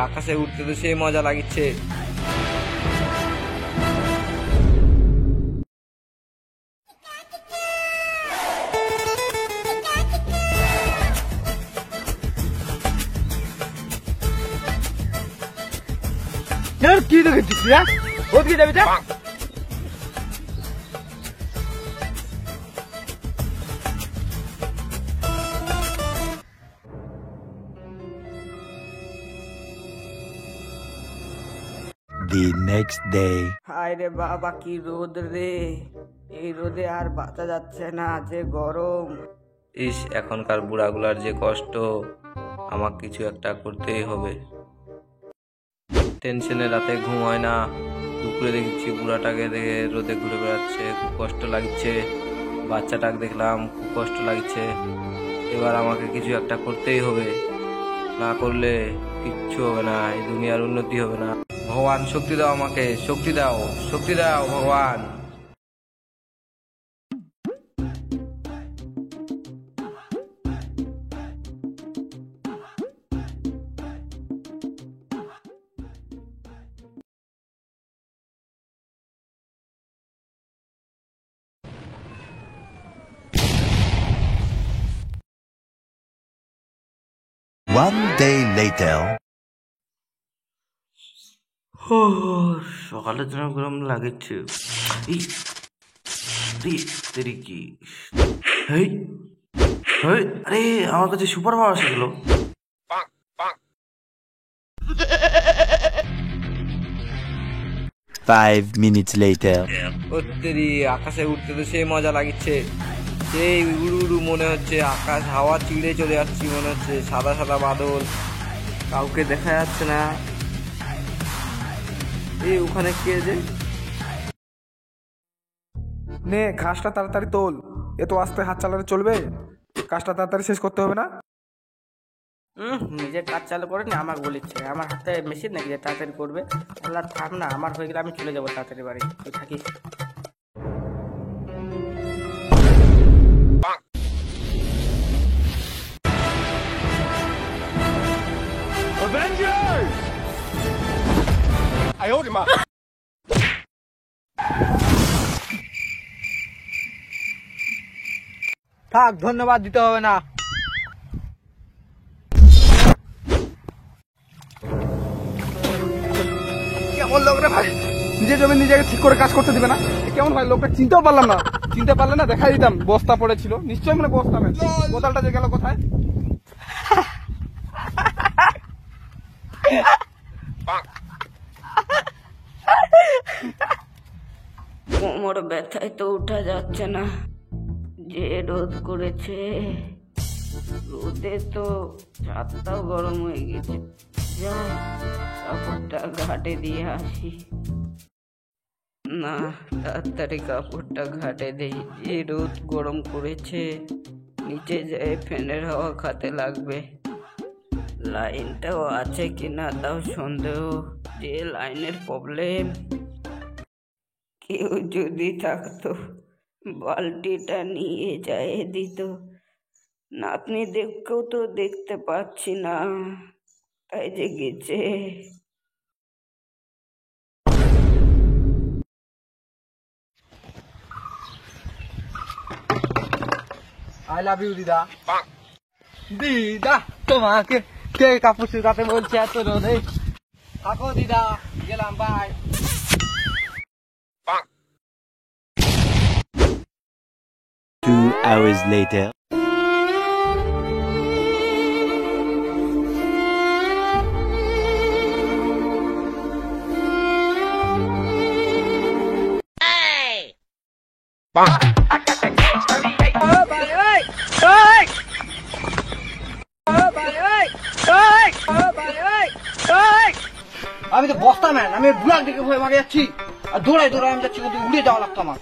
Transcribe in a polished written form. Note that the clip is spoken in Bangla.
আকাশে উঠতে তো সেই মজা লাগিচ্ছে। কি দেখেছিস ওদিকে যাবি? The next day. হায় রে বাবা, কি রোদ রে! এই রোদে আর বাঁচা যাচ্ছে না, যে গরম। এখনকার বুড়াগুলার যে কষ্ট, আমাকে কিছু একটা করতেই হবে। টেনশনে রাতে ঘুম হয় না, দুপুরে দেখছি বুড়াটাকে দেখে রোদে ঘুরে বেড়াচ্ছে, খুব কষ্ট লাগছে। বাচ্চাটাকে দেখলাম, খুব কষ্ট লাগছে। এবার আমাকে কিছু একটা করতেই হবে, না করলে কিচ্ছু হবে না, এই দুনিয়ার উন্নতি হবে না। ভগবান শক্তি দাও আমাকে, শক্তি দাও, শক্তি দাও ভগবান। One day later. সকালের জন্য গরম লাগছে। কি আরে আমার কাছে সুপার পাওয়ার এসে গেল। 5 minutes later. আকাশে উঠতে তো সেই মজা লাগছে, সেই উড়ু উড়ু মনে হচ্ছে, আকাশ হাওয়া চিড়ে চলে যাচ্ছি মনে হচ্ছে, সাদা সাদা বাদল, কাউকে দেখা যাচ্ছে না। এই ওখানে কে যে? নে ঘাসটা তাড়াতাড়ি তোল, এত আস্তে হাত চালালে চলবে? কাজটা তাড়াতাড়ি শেষ করতে হবে না? নিজের কাজ চালু করে না, আমাকে বলিচ্ছে আমার হাতে মেশিন নাকি যে তাড়াতাড়ি করবে। আল্লাহ থাম না, আমার হয়ে গেলে আমি চলে যাবো তাড়াতাড়ি বাড়ি, তুই থাকিস। থাক, ধন্যবাদ দিতে হবে না। কেমন লোক রে ভাই, নিজের জমি নিজেকে ঠিক করে কাজ করতে দিবে না? কেমন ভাই লোকটা, চিনতেও পারলাম না। চিনতে পারলে না দেখাই দিতাম, বস্তা পড়েছিল নিশ্চয়ই, মানে বস্তা ম্যান। বোতলটা যে গেল কোথায়? কোমর ব্যথায় তো উঠা যাচ্ছে না, যে রোদ করেছে। রোদে তো ছাদটাও গরম হয়ে গেছে। যা কাপড়টা ঘাটে দিয়ে আসি। না, তাড়াতাড়ি কাপড়টা ঘাটে দেই, যে রোদ গরম করেছে। নিচে যেয়ে ফ্যানের হাওয়া খেতে লাগবে। লাইনটাও আছে কিনা তাও সন্দেহ, যে লাইনের প্রবলেম। কেউ যদি থাকতো বালতিটা নিয়ে যায় দিত। নাতনি দেখেও তো দেখতে পাচ্ছি না, তাই যে গেছে। আই লাভ ইউ দিদা। দিদা তোমাকে কে কাপড় শুকাতে বলছে এত রোদে? থাকো দিদা, গেলাম, বাই। 2 hours later. আমি তো বস্তা ম্যান, আমি বুলাক দিকে ভয়ে মারে যাচ্ছি, আর দৌড়াই দৌড়াই আমি যাচ্ছি, উড়িয়ে যাওয়া লাগতো আমার।